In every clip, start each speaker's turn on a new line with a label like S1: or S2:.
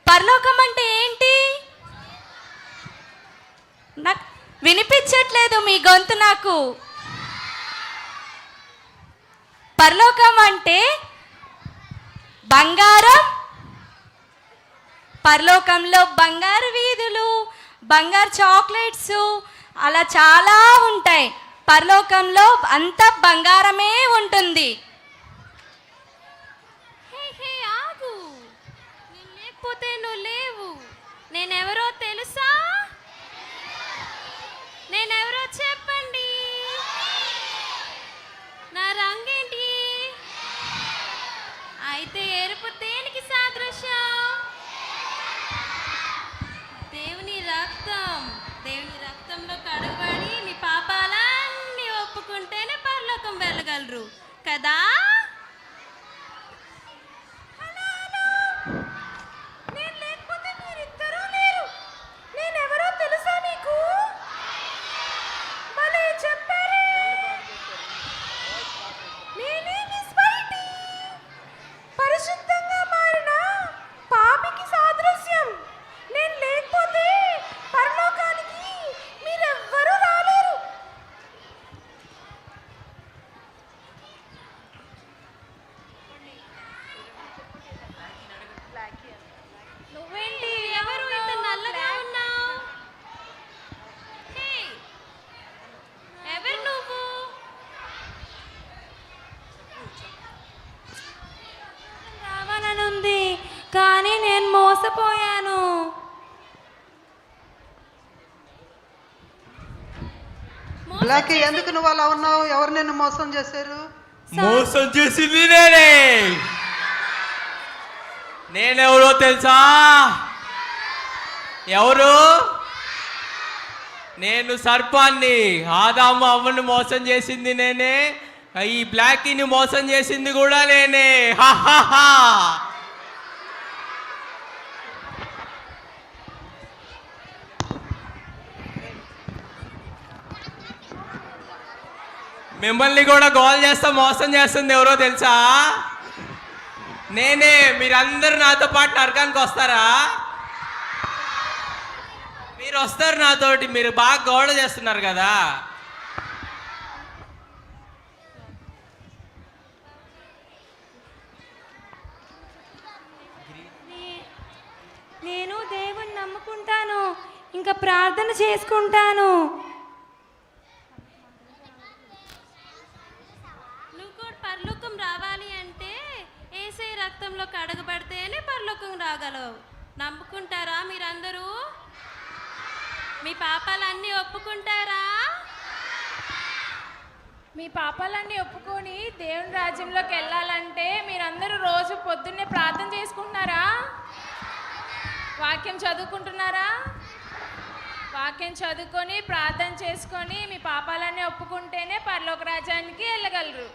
S1: పరలోకం అంటే ఏంటి? నాకు వినిపించట్లేదు మీ గొంతు నాకు. పరలోకం అంటే బంగారం, పరలోకంలో బంగారు వీధులు, బంగారు చాక్లెట్స్, అలా చాలా ఉంటాయి. పరలోకంలో అంతా బంగారమే ఉంటుంది.
S2: ఆగు, నేను లేకపోతే నువ్వు లేవు. నేనెవరో తెలుసా? నేనెవరో చెప్పండి. నా రంగేంటి? అయితే ఎరుపు దేనికి సాదృశ్యం? దేవుని రక్తం. దేవుని రక్తంలో కడగబడి మీ పాపాలన్నీ ఒప్పుకుంటేనే పరలోకం వెళ్ళగలరు కదా. నేను లేకపోతే మీరిద్దరూ లేరు. నేనెవరో తెలుసా మీకు? భలే చెప్పారే. నేనే నిస్వైటి, పరిశుద్ధంగా మారిన పాపికి సాదృశ్యం. నేను లేకపోతే పరలోకానికి మీరెవ్వరూ రాలేరు. నువ్వేంటి ఎవరు ఇంత నల్లగా ఉన్నావు? హే, ఎవరు నువ్వు?
S1: రావాలని ఉంది కానీ నేను మోసపోయాను.
S3: బ్లాక్, ఎందుకు నువ్వు అలా ఉన్నావు? ఎవరు నిన్ను మోసం చేశారు?
S4: మోసం చేసింది నేనే. నేనెవరో తెలుసా? ఎవరు? నేను సర్పాన్ని. ఆదాము అవ్వను మోసం చేసింది నేనే. ఈ బ్లాకీని మోసం చేసింది కూడా నేనే. హాహాహా. మిమ్మల్ని కూడా గోల్ చేస్తా మోసం చేస్తుంది ఎవరో తెలుసా? నేనే. మీరందరూ నాతో పాటు నరకానికి వస్తారా? మీరు వస్తారు నాతోటి. మీరు బాగా గోడ చేస్తున్నారు కదా.
S1: నేను దేవుణ్ణి నమ్ముకుంటాను, ఇంకా ప్రార్థన చేసుకుంటాను.
S2: నువ్వు కూడా పరలోకం రావాలి అంటే యేసయ్య రక్తంలో కడగబడితేనే పరలోకం రాగలవు. నమ్ముకుంటారా మీరందరూ? మీ పాపాలన్నీ ఒప్పుకుంటారా?
S5: మీ పాపాలన్నీ ఒప్పుకొని దేవుని రాజ్యంలోకి వెళ్ళాలంటే మీరందరూ రోజు పొద్దున్నే ప్రార్థన చేసుకుంటున్నారా? వాక్యం చదువుకుంటున్నారా? వాక్యం చదువుకొని ప్రార్థన చేసుకొని మీ పాపాలన్నీ ఒప్పుకుంటేనే పరలోక రాజ్యానికి వెళ్ళగలరు.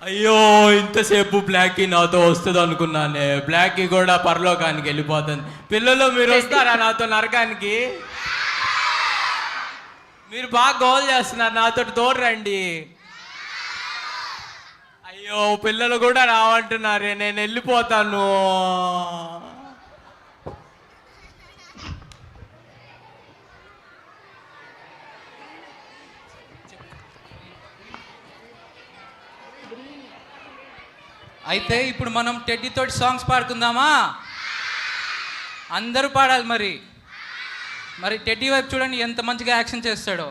S4: అయ్యో, ఇంతసేపు బ్లాకీ నాతో వస్తుంది అనుకున్నానే. బ్లాకీ కూడా పరలోకానికి వెళ్ళిపోతుంది. పిల్లలు మీరు వస్తారా నాతో నరకానికి? మీరు బాగా గోల్ చేస్తున్నారు, నాతో తోడు రండి. అయ్యో, పిల్లలు కూడా రావంటున్నారే. నేను వెళ్ళిపోతాను.
S6: అయితే ఇప్పుడు మనం టెడ్డీ తోటి సాంగ్స్ పాడుకుందామా? అందరూ పాడాలి. మరి టెడ్డీ వైపు చూడండి ఎంత మంచిగా యాక్షన్ చేస్తాడో.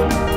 S1: ఆ